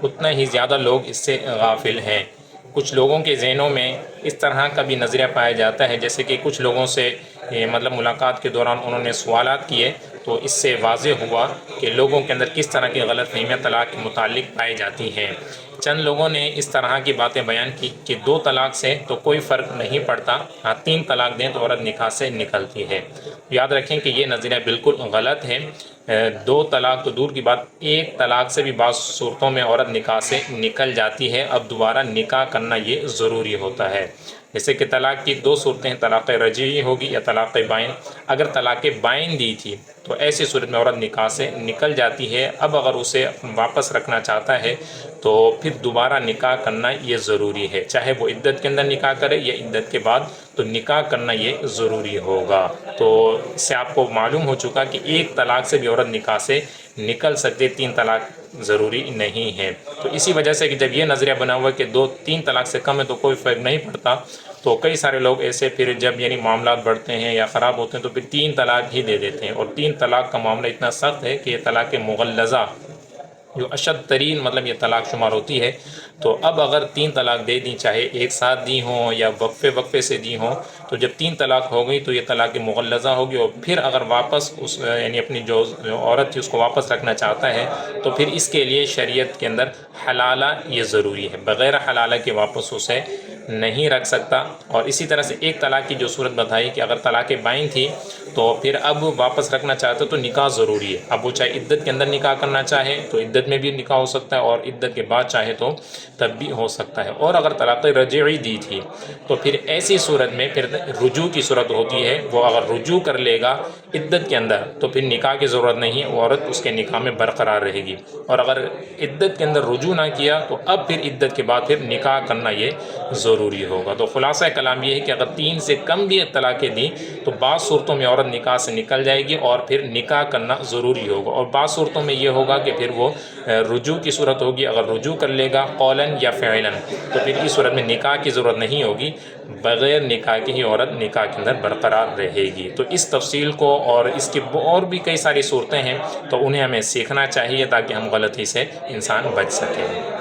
اتنا ہی زیادہ لوگ اس سے غافل ہیں۔ کچھ لوگوں کے ذہنوں میں اس طرح کا بھی نظریہ پایا جاتا ہے، جیسے کہ کچھ لوگوں سے مطلب ملاقات کے دوران انہوں نے سوالات کیے تو اس سے واضح ہوا کہ لوگوں کے اندر کس طرح کی غلط فہمیاں طلاق کے متعلق پائی جاتی ہیں۔ چند لوگوں نے اس طرح کی باتیں بیان کی کہ 2 طلاق سے تو کوئی فرق نہیں پڑتا، ہاں 3 طلاق دیں تو عورت نکاح سے نکلتی ہے۔ یاد رکھیں کہ یہ نظریہ بالکل غلط ہے۔ 2 طلاق تو دور کی بات، 1 طلاق سے بھی بعض صورتوں میں عورت نکاح سے نکل جاتی ہے، اب دوبارہ نکاح کرنا یہ ضروری ہوتا ہے۔ جیسے کہ طلاق کی 2 صورتیں ہیں، طلاق رجعی ہوگی یا طلاق بائن۔ اگر طلاق بائن دی تھی تو ایسی صورت میں عورت نکاح سے نکل جاتی ہے، اب اگر اسے واپس رکھنا چاہتا ہے تو پھر دوبارہ نکاح کرنا یہ ضروری ہے، چاہے وہ عدت کے اندر نکاح کرے یا عدت کے بعد، تو نکاح کرنا یہ ضروری ہوگا۔ تو اس سے آپ کو معلوم ہو چکا کہ 1 طلاق سے بھی عورت نکاح سے نکل سکتے، 3 طلاق ضروری نہیں ہے۔ تو اسی وجہ سے کہ جب یہ نظریہ بنا ہوا ہے کہ 2-3 طلاق سے کم ہے تو کوئی فرق نہیں پڑتا، تو کئی سارے لوگ ایسے پھر جب یعنی معاملات بڑھتے ہیں یا خراب ہوتے ہیں تو پھر 3 طلاق ہی دے دیتے ہیں، اور 3 طلاق کا معاملہ اتنا سخت ہے کہ یہ طلاق مغلظہ جو اشد ترین مطلب یہ طلاق شمار ہوتی ہے۔ تو اب اگر 3 طلاق دے دیں، چاہے ایک ساتھ دی ہوں یا وقفے سے دی ہوں، تو جب 3 طلاق ہو گئی تو یہ طلاق مغلظہ ہوگی، اور پھر اگر واپس اس یعنی اپنی جو عورت تھی اس کو واپس رکھنا چاہتا ہے تو پھر اس کے لیے شریعت کے اندر حلالہ یہ ضروری ہے، بغیر حلالہ کے واپس اسے نہیں رکھ سکتا۔ اور اسی طرح سے 1 طلاق کی جو صورت بتائی کہ اگر طلاق بائن تھی تو پھر اب واپس رکھنا چاہتے تو نکاح ضروری ہے، اب وہ چاہے عدت کے اندر نکاح کرنا چاہے تو عدت میں بھی نکاح ہو سکتا ہے، اور عدت کے بعد چاہے تو تب بھی ہو سکتا ہے۔ اور اگر طلاق رجعی دی تھی تو پھر ایسی صورت میں پھر رجوع کی صورت ہوتی ہے، وہ اگر رجوع کر لے گا عدت کے اندر تو پھر نکاح کی ضرورت نہیں ہے، وہ عورت اس کے نکاح میں برقرار رہے گی۔ اور اگر عدت کے اندر رجوع نہ کیا تو اب پھر عدت کے بعد پھر نکاح کرنا یہ ضروری ہوگا۔ تو خلاصہ کلام یہ ہے کہ اگر 3 سے کم بھی طلاقیں دیں تو بعض صورتوں میں عورت نکاح سے نکل جائے گی اور پھر نکاح کرنا ضروری ہوگا، اور بعض صورتوں میں یہ ہوگا کہ پھر وہ رجوع کی صورت ہوگی، اگر رجوع کر لے گا قولاً یا فعلاً تو پھر اس صورت میں نکاح کی ضرورت نہیں ہوگی، بغیر نکاح کی ہی عورت نکاح کے اندر برقرار رہے گی۔ تو اس تفصیل کو اور اس کی اور بھی کئی ساری صورتیں ہیں تو انہیں ہمیں سیکھنا چاہیے تاکہ ہم غلطی سے انسان بچ سکیں۔